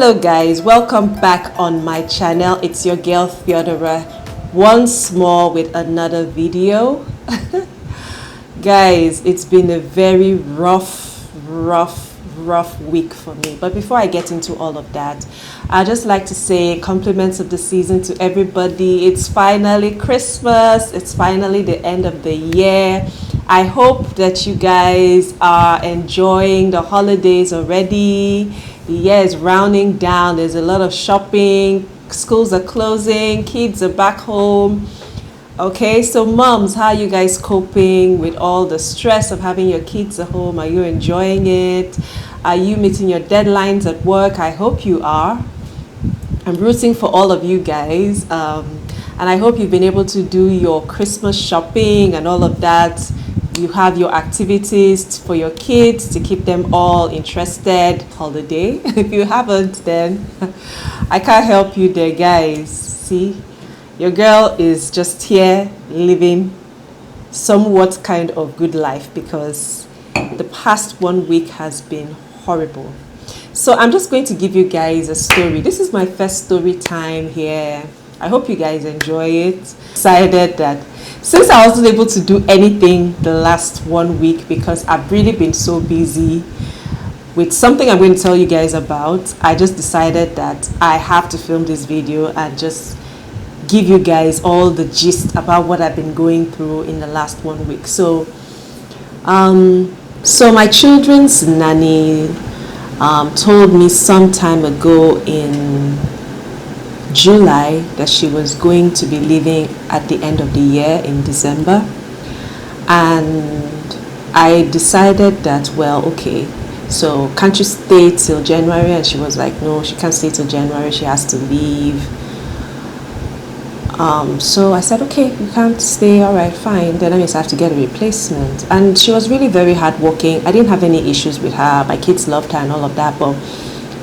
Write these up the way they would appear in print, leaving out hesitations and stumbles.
Hello guys, welcome back on my channel. It's your girl Theodora once more with another video. Guys, it's been a very rough week for me, but before I get into all of that, I'd just like to say compliments of the season to everybody. It's finally Christmas, it's finally the end of the year. I hope that you guys are enjoying the holidays already. The year is rounding down. There's a lot of shopping, schools are closing, kids are back home. Okay, so moms, how are you guys coping with all the stress of having your kids at home? Are you enjoying it? Are you meeting your deadlines at work? I hope you are. I'm rooting for all of you guys, and I hope you've been able to do your Christmas shopping and all of that. You have your activities for your kids to keep them all interested holiday. If you haven't, then I can't help you there, guys. See, your girl is just here living somewhat kind of good life because the past 1 week has been horrible. So I'm just going to give you guys a story. This is my first story time here. I hope you guys enjoy it. Decided that since I wasn't able to do anything the last 1 week because I've really been so busy with something I'm going to tell you guys about, I just decided that I have to film this video and just give you guys all the gist about what I've been going through in the last 1 week. So my children's nanny told me some time ago in July that she was going to be leaving at the end of the year in December, and I decided that, well, okay, so can't you stay till January? And she was like, no, she can't stay till January, she has to leave. So I said, okay, you can't stay, all right, fine, then that means I have to get a replacement. And she was really very hardworking. I didn't have any issues with her, my kids loved her and all of that, but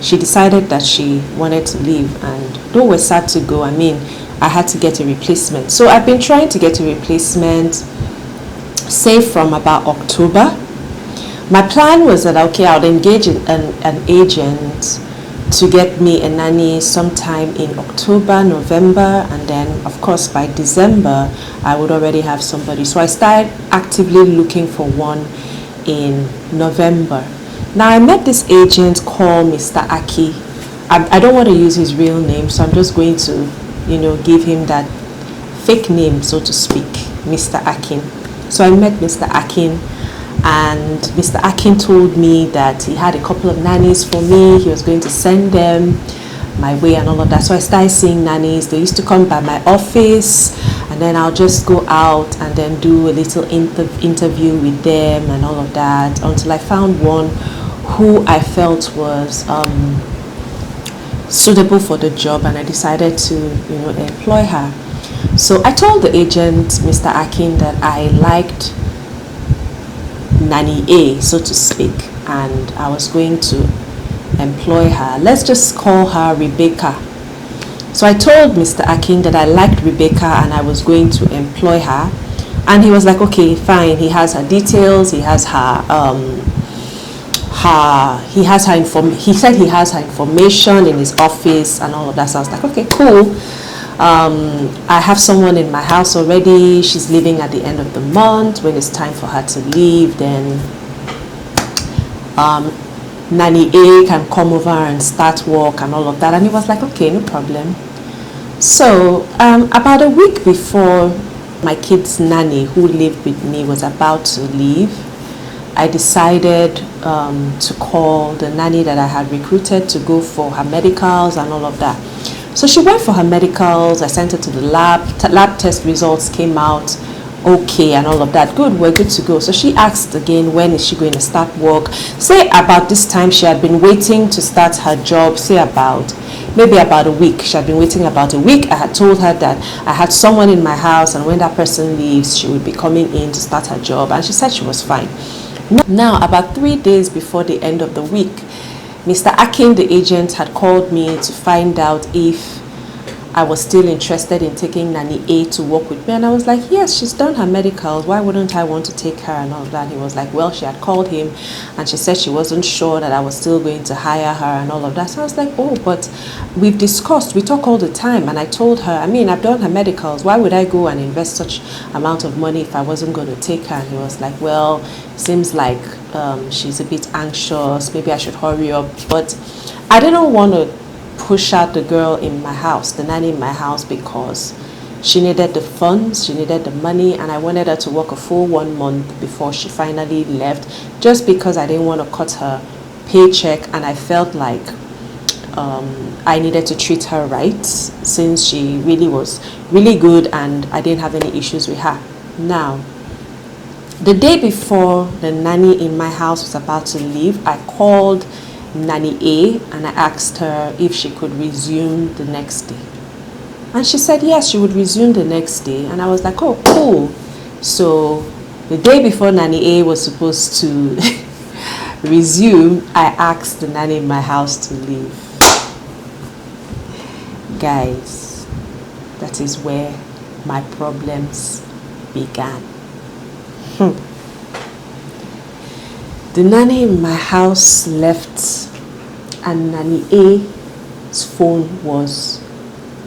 she decided that she wanted to leave, and though we're sad to go, I mean, I had to get a replacement. So I've been trying to get a replacement, say from about October. My plan was that, okay, I would engage an agent to get me a nanny sometime in October, November, and then of course by December I would already have somebody. So I started actively looking for one in November. Now I met this agent called Mr. Aki. I don't want to use his real name, so I'm just going to, give him that fake name, so to speak, Mr. Akin. So I met Mr. Akin, and Mr. Akin told me that he had a couple of nannies for me. He was going to send them my way and all of that. So I started seeing nannies. They used to come by my office, and then I'll just go out and then do a little interview with them and all of that until I found one who I felt was suitable for the job, and I decided to employ her. So I told the agent, Mr. Akin, that I liked Nanny A, so to speak, and I was going to employ her. Let's just call her Rebecca. So I told Mr. Akin that I liked Rebecca and I was going to employ her, and he was like, okay, fine. He has her details, he has her he said he has her information in his office and all of that. So I was like, okay, cool. I have someone in my house already. She's leaving at the end of the month. When it's time for her to leave, then Nanny A can come over and start work and all of that. And he was like, okay, no problem. So about a week before my kid's nanny who lived with me was about to leave, I decided to call the nanny that I had recruited to go for her medicals and all of that. So she went for her medicals. I sent her to the lab. Lab test results came out okay and all of that. Good, we're good to go. So she asked again, when is she going to start work? Say about this time she had been waiting to start her job, say maybe about a week. She had been waiting about a week. I had told her that I had someone in my house, and when that person leaves, she would be coming in to start her job, and she said she was fine. Now, about 3 days before the end of the week, Mr. Akin, the agent, had called me to find out if I was still interested in taking Nanny A to work with me. And I was like, yes, she's done her medicals. Why wouldn't I want to take her and all of that? And he was like, well, she had called him and she said she wasn't sure that I was still going to hire her and all of that. So I was like, oh, but we've discussed, we talk all the time. And I told her, I mean, I've done her medicals. Why would I go and invest such amount of money if I wasn't going to take her? And he was like, well, seems like she's a bit anxious. Maybe I should hurry up. But I didn't want to push out the girl in my house, the nanny in my house, because she needed the funds, she needed the money, and I wanted her to work a full 1 month before she finally left, just because I didn't want to cut her paycheck, and I felt like I needed to treat her right, since she really was really good and I didn't have any issues with her. Now, the day before the nanny in my house was about to leave, I called Nanny A and I asked her if she could resume the next day, and she said yes, she would resume the next day. And I was like, oh, cool. So the day before Nanny A was supposed to resume, I asked the nanny in my house to leave. Guys, that is where my problems began. The nanny in my house left and Nanny A's phone was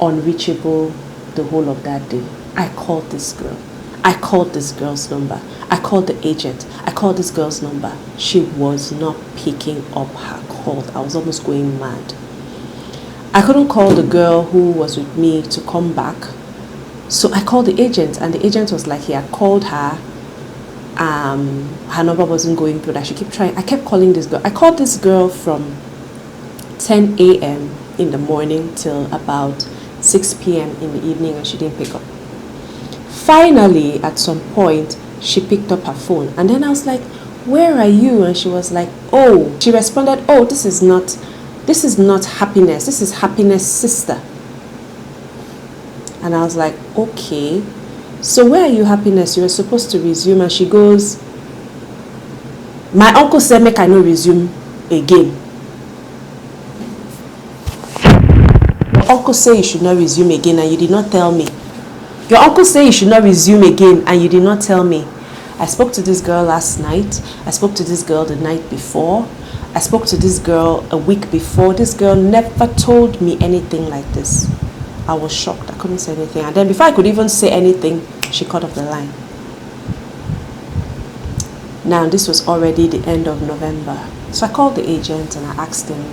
unreachable the whole of that day. I called this girl. I called this girl's number. I called the agent. I called this girl's number. She was not picking up her call. I was almost going mad. I couldn't call the girl who was with me to come back. So I called the agent, and the agent was like, he had called her. Her number wasn't going through, that she kept trying. I kept calling this girl. I called this girl from 10 a.m. in the morning till about 6 p.m. in the evening, and she didn't pick up. Finally, at some point, she picked up her phone, and then I was like, where are you? And she was like, oh, she responded, oh, this is not Happiness, this is Happiness' sister. And I was like, okay, so where are you, Happiness? You were supposed to resume. And she goes, my uncle said make I no resume again. Your uncle said you should not resume again and you did not tell me. Your uncle said you should not resume again and you did not tell me. I spoke to this girl last night. I spoke to this girl the night before. I spoke to this girl a week before. This girl never told me anything like this. I was shocked. I couldn't say anything. And then before I could even say anything, she cut off the line. Now, this was already the end of November. So I called the agent and I asked him.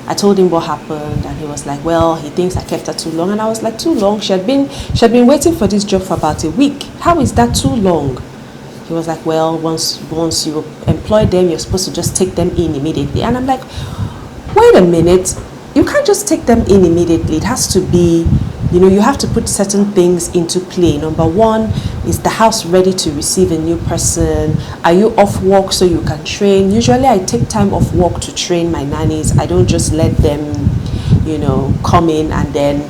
I told him what happened, and he was like, well, he thinks I kept her too long. And I was like, too long? She had been waiting for this job for about a week. How is that too long? He was like, well, once you employ them, you're supposed to just take them in immediately. And I'm like, wait a minute. You can't just take them in immediately. It has to be, you have to put certain things into play. Number one, is the house ready to receive a new person? Are you off work so you can train? Usually I take time off work to train my nannies. I don't just let them, come in and then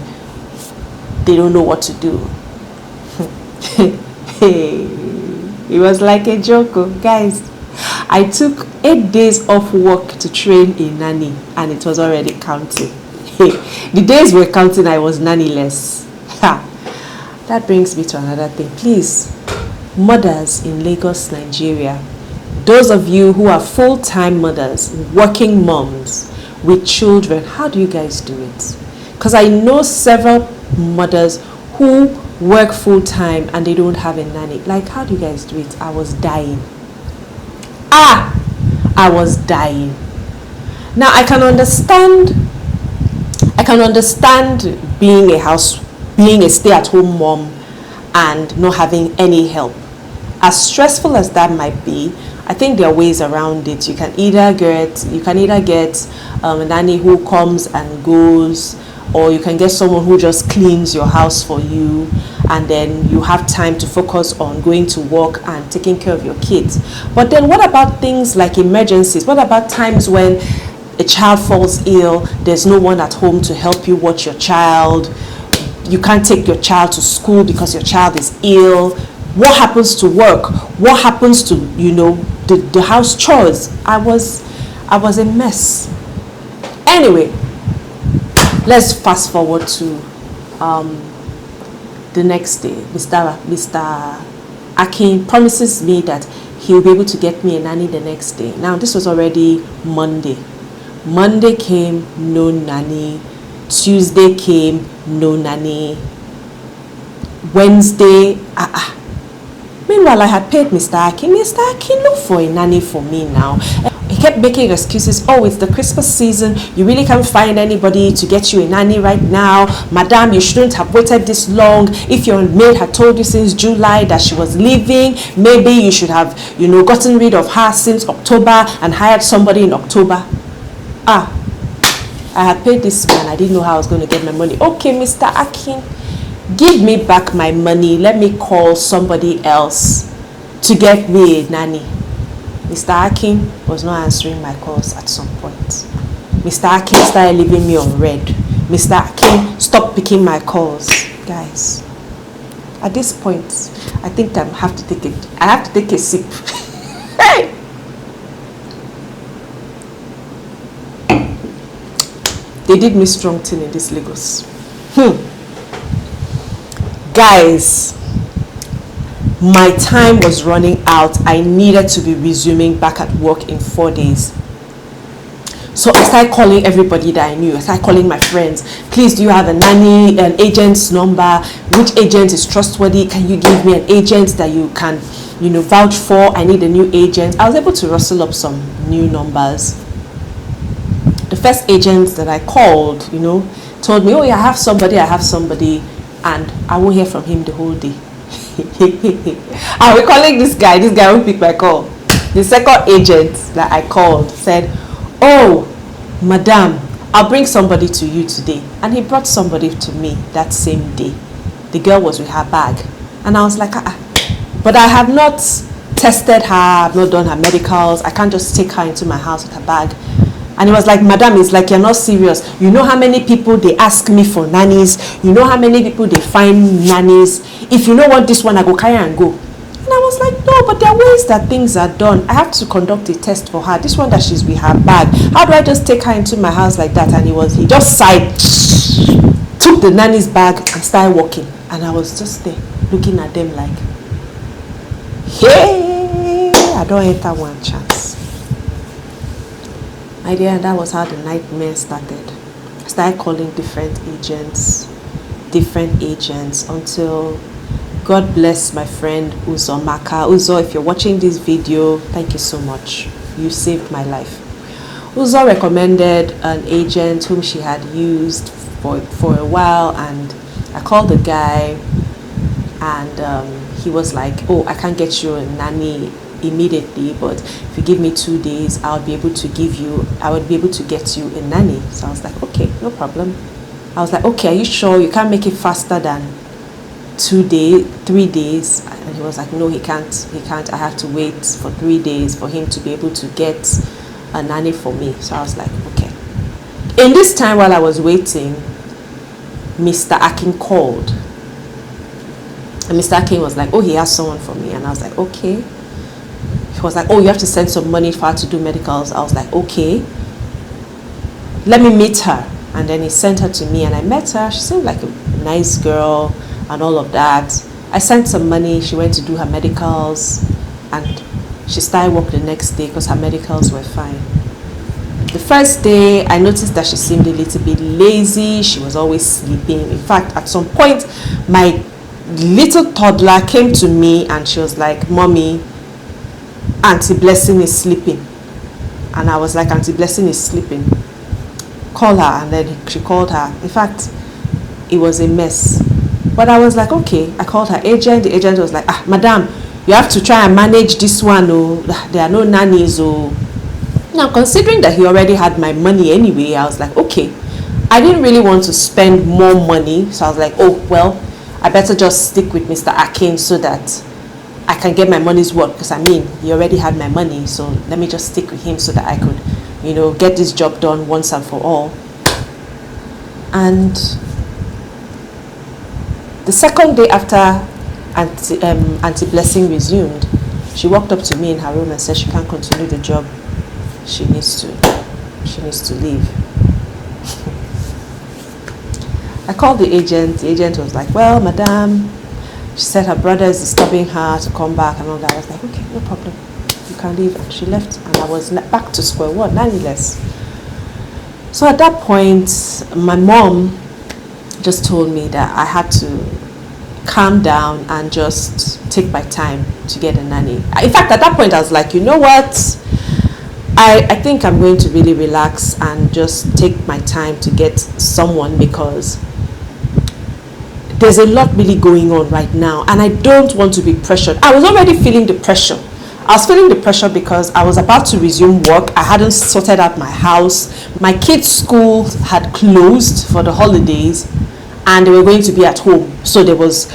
they don't know what to do. It was like a joke, guys. I took 8 days off work to train a nanny, and it was already counting. The days were counting, I was nannyless. That brings me to another thing. Please, mothers in Lagos, Nigeria, those of you who are full-time mothers, working moms with children, how do you guys do it? Because I know several mothers who work full-time and they don't have a nanny. Like, how do you guys do it? I was dying. I was dying. Now I can understand being a stay-at-home mom and not having any help. As stressful as that might be, I think there are ways around it. You can either get a nanny who comes and goes, or you can get someone who just cleans your house for you, and then you have time to focus on going to work and taking care of your kids. But then what about things like emergencies? What about times when a child falls ill, there's no one at home to help you watch your child, you can't take your child to school because your child is ill? What happens to work? What happens to, the house chores? I was a mess. Anyway, let's fast forward to the next day, Mr. Akin promises me that he'll be able to get me a nanny the next day. Now, this was already Monday. Monday came, no nanny. Tuesday came, no nanny. Wednesday, Meanwhile, I had paid Mr. Akin. Mr. Akin, look for a nanny for me now. He kept making excuses. Oh, it's the Christmas season. You really can't find anybody to get you a nanny right now. Madam, you shouldn't have waited this long. If your maid had told you since July that she was leaving, maybe you should have, gotten rid of her since October and hired somebody in October. I had paid this man. I didn't know how I was going to get my money. Okay, Mr. Akin, give me back my money. Let me call somebody else to get me a nanny. Mr. Akin was not answering my calls at some point. Mr. Akin started leaving me on red. Mr. Akin stopped picking my calls. Guys, at this point, I think I have to take a sip. Hey! They did me strong thing in this Lagos. Guys, my time was running out. I needed to be resuming back at work in 4 days. So I started calling everybody that I knew. I started calling my friends. Please, do you have a nanny, an agent's number? Which agent is trustworthy? Can you give me an agent that you can, vouch for? I need a new agent. I was able to rustle up some new numbers. The first agent that I called, told me, oh yeah, I have somebody, and I won't hear from him the whole day. I'll be calling this guy won't pick my call. The second agent that I called said, oh, madam, I'll bring somebody to you today. And he brought somebody to me that same day. The girl was with her bag. And I was like, but I have not tested her, I've not done her medicals, I can't just take her into my house with her bag. And he was like, madam, it's like you're not serious. You know how many people they ask me for nannies? You know how many people they find nannies? If you don't want this one, I go carry and go. And I was like, no, but there are ways that things are done. I have to conduct a test for her. This one that she's with her bag. How do I just take her into my house like that? And he just sighed, took the nanny's bag and started walking. And I was just there looking at them like, hey, I don't enter one chance. My dear, and that was how the nightmare started. I started calling different agents until God bless my friend Uzo Maka. Uzo, if you're watching this video, thank you so much. You saved my life. Uzo recommended an agent whom she had used for a while, and I called the guy, and he was like, oh, I can't get you a nanny immediately, but if you give me 2 days, I would be able to get you a nanny. So I was like, okay, no problem. I was like, okay, are you sure you can't make it faster than 3 days? And he was like, no, he can't, I have to wait for 3 days for him to be able to get a nanny for me. So I was like, okay. In this time while I was waiting, Mr. Akin called, and Mr. Akin was like, oh, he has someone for me. And I was like, okay. He was like, oh, you have to send some money for her to do medicals. I was like, okay, let me meet her. And then he sent her to me, and I met her. She seemed like a nice girl and all of that. I sent some money. She went to do her medicals, and she started work the next day because her medicals were fine. The first day, I noticed that she seemed a little bit lazy. She was always sleeping. In fact, at some point, my little toddler came to me and she was like, mommy, Auntie Blessing is sleeping. And I was like, Auntie Blessing is sleeping. Call her. And then she called her. In fact, it was a mess. But I was like, okay. I called her agent. The agent was like, madam, you have to try and manage this one. Oh, there are no nannies. Oh. Now, considering that he already had my money anyway, I was like, okay. I didn't really want to spend more money. So I was like, oh, well, I better just stick with Mr. Akin so that I can get my money's worth, because he already had my money, so let me just stick with him so that I could, get this job done once and for all. And the second day after Auntie Blessing resumed, she walked up to me in her room and said she can't continue the job. She needs to leave. I called the agent. The agent was like, well, madam, she said her brother is disturbing her to come back and all that. I was like, okay, no problem. You can leave. And she left, and I was back to square one, nannyless. So at that point, my mom just told me that I had to calm down and just take my time to get a nanny. In fact, at that point, I was like, you know what? I think I'm going to really relax and just take my time to get someone, because there's a lot really going on right now and I don't want to be pressured. I was already feeling the pressure. I was feeling the pressure because I was about to resume work. I hadn't sorted out my house. My kids' school had closed for the holidays and they were going to be at home. So there was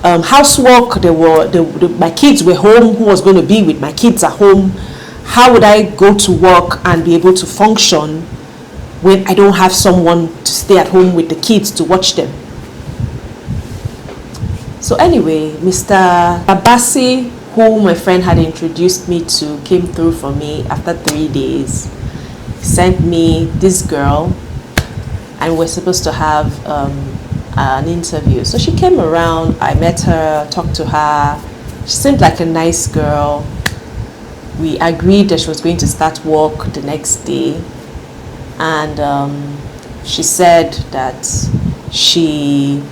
housework. My kids were home. Who was going to be with my kids at home? How would I go to work and be able to function when I don't have someone to stay at home with the kids to watch them? So anyway, Mr. Babasi, who my friend had introduced me to, came through for me after 3 days. He sent me this girl and we're supposed to have an interview. So she came around, I met her, talked to her. She seemed like a nice girl. We agreed that she was going to start work the next day. And she said that she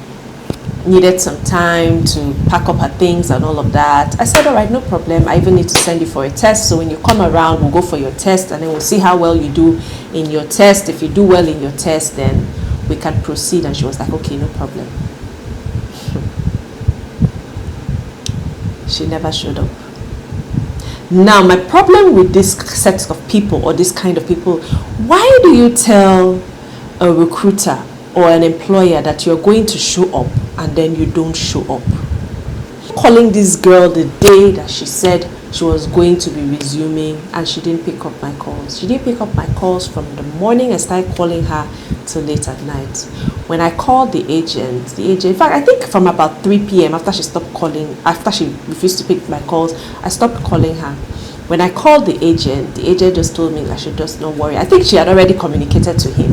needed some time to pack up her things and all of that. I said, all right, no problem. I even need to send you for a test. So when you come around, we'll go for your test and then we'll see how well you do in your test. If you do well in your test, then we can proceed. And she was like, okay, no problem. She never showed up. Now, my problem with this set of people or this kind of people, why do you tell a recruiter or an employer that you're going to show up and then you don't show up? Calling this girl the day that she said she was going to be resuming and she didn't pick up my calls. She didn't pick up my calls from the morning I started calling her till late at night. When I called the agent, in fact, I think from about 3 p.m. after she stopped calling, after she refused to pick my calls, I stopped calling her. When I called the agent just told me I should just not worry. I think she had already communicated to him.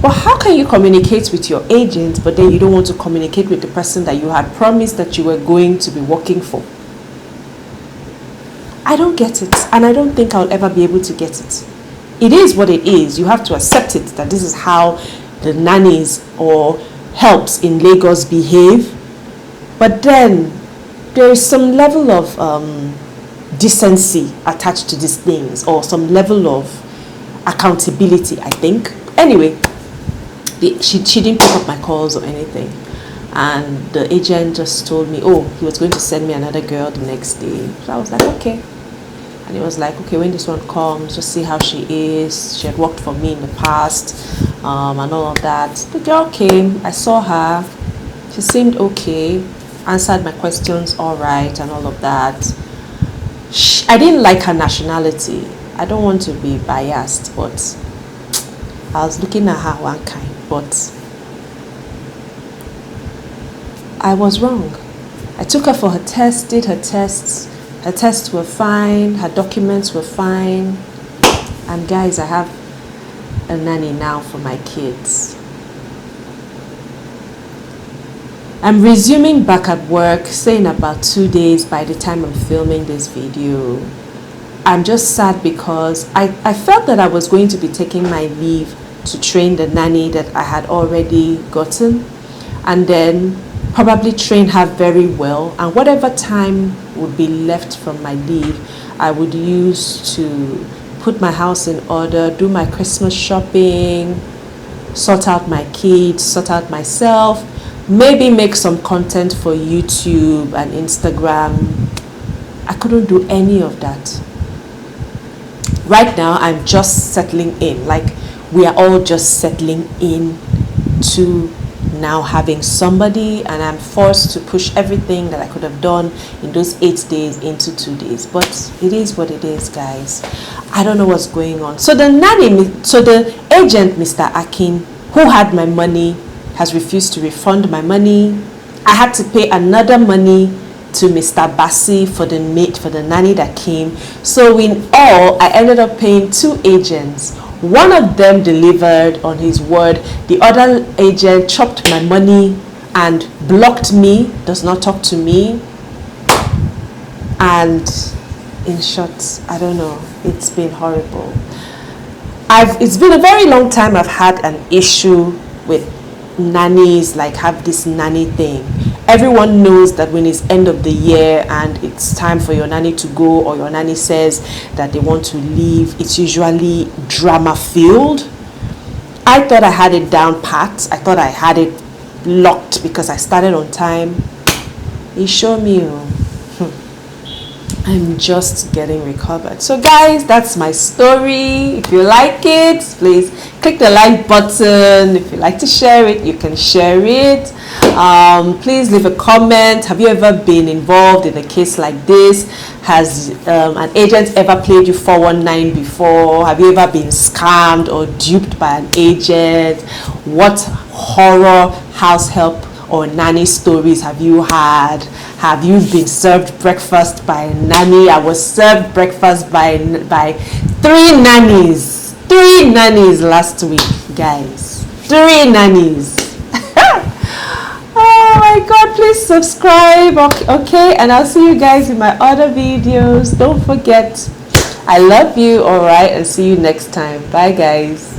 But how can you communicate with your agent, but then you don't want to communicate with the person that you had promised that you were going to be working for? I don't get it, and I don't think I'll ever be able to get it. It is what it is. You have to accept it, that this is how the nannies or helps in Lagos behave. But then there is some level of decency attached to these things, or some level of accountability, I think. Anyway, she didn't pick up my calls or anything, and the agent just told me, oh, he was going to send me another girl the next day. So I was like, okay. And he was like, okay, when this one comes, just see how she is. She had worked for me in the past, and all of that. The girl came, I saw her, she seemed okay, answered my questions all right and all of that. I didn't like her nationality. I don't want to be biased, but I was looking at her one kind, but I was wrong. I took her for her test, did her tests. Her tests were fine, her documents were fine. And guys, I have a nanny now for my kids. I'm resuming back at work, say in about 2 days by the time I'm filming this video. I'm just sad because I felt that I was going to be taking my leave to train the nanny that I had already gotten, and then probably train her very well, and whatever time would be left from my leave, I would use to put my house in order, do my Christmas shopping, sort out my kids, sort out myself, maybe make some content for YouTube and Instagram. I couldn't do any of that. Right now, I'm just settling in. Like, we are all just settling in to now having somebody, and I'm forced to push everything that I could have done in those 8 days into 2 days. But it is what it is, guys. I don't know what's going on. So the agent, Mr. Akin, who had my money, has refused to refund my money. I had to pay another money to Mr. Bassi for the nanny that came. So in all, I ended up paying 2 agents. One of them delivered on his word. The other agent chopped my money and blocked me, does not talk to me. And in short, I don't know, it's been horrible. It's been a very long time I've had an issue with nannies, like have this nanny thing. Everyone knows that when it's end of the year and it's time for your nanny to go, or your nanny says that they want to leave, it's usually drama filled. I thought I had it down pat. I thought I had it locked because I started on time. He showed me, I'm just getting recovered. So guys, that's my story. If you like it, please click the like button. If you like to share it, you can share it. Please leave a comment. Have you ever been involved in a case like this? Has an agent ever played you 419 before? Have you ever been scammed or duped by an agent? What horror house help or nanny stories have you had? Have you been served breakfast by a nanny? I was served breakfast by 3 nannies. 3 nannies last week, guys. 3 nannies. Oh my God, please subscribe, okay? And I'll see you guys in my other videos. Don't forget, I love you, all right? And see you next time. Bye, guys.